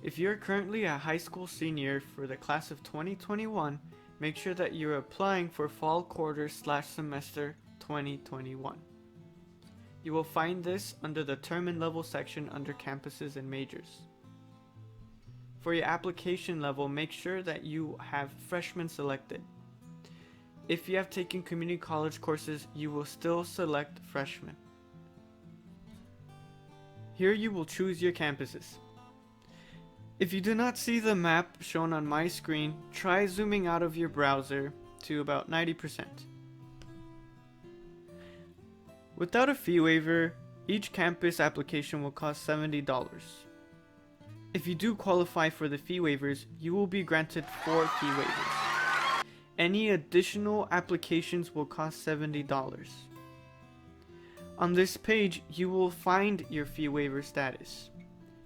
If you're currently a high school senior for the class of 2021, make sure that you're applying for fall quarter/semester 2021. You will find this under the term and level section under campuses and majors. For your application level, make sure that you have freshman selected. If you have taken community college courses, you will still select freshman. Here you will choose your campuses. If you do not see the map shown on my screen, try zooming out of your browser to about 90%. Without a fee waiver, each campus application will cost $70. If you do qualify for the fee waivers, you will be granted 4 fee waivers. Any additional applications will cost $70. On this page, you will find your fee waiver status.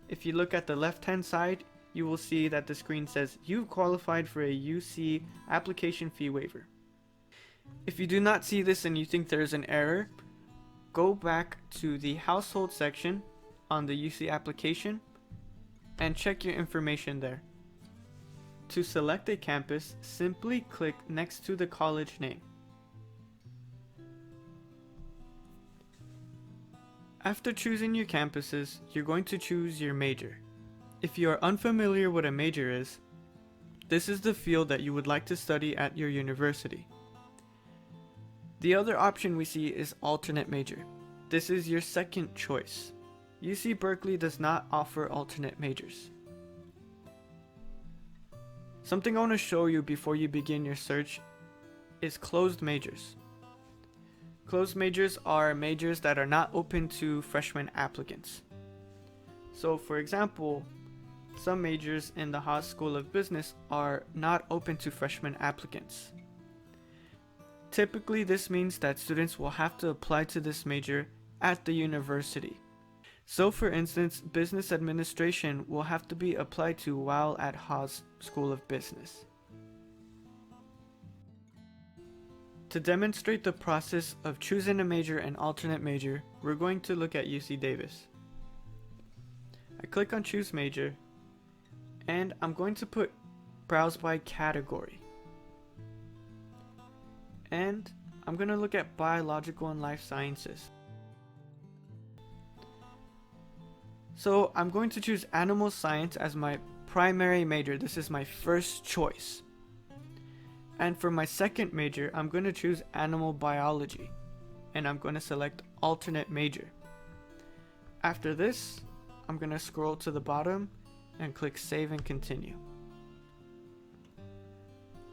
If you look at the left-hand side, you will see that the screen says you've qualified for a UC application fee waiver. If you do not see this and you think there is an error, go back to the household section on the UC application and check your information there. To select a campus, simply click next to the college name. After choosing your campuses, you're going to choose your major. If you are unfamiliar what a major is, this is the field that you would like to study at your university. The other option we see is alternate major. This is your second choice. UC Berkeley does not offer alternate majors. Something I want to show you before you begin your search is closed majors. Closed majors are majors that are not open to freshman applicants. So for example, some majors in the Haas School of Business are not open to freshman applicants. Typically, this means that students will have to apply to this major at the university. So for instance, business administration will have to be applied to while at Haas School of Business. To demonstrate the process of choosing a major and alternate major, we're going to look at UC Davis. I click on choose major and I'm going to put browse by category. And I'm going to look at biological and life sciences. So I'm going to choose animal science as my primary major. This is my first choice. And for my second major, I'm going to choose animal biology. And I'm going to select alternate major. After this, I'm going to scroll to the bottom and click save and continue.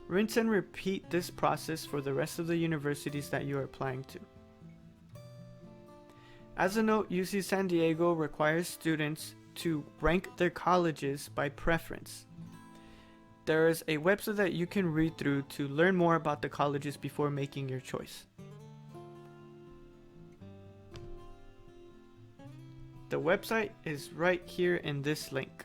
Rinse and repeat this process for the rest of the universities that you are applying to. As a note, UC San Diego requires students to rank their colleges by preference. There is a website that you can read through to learn more about the colleges before making your choice. The website is right here in this link.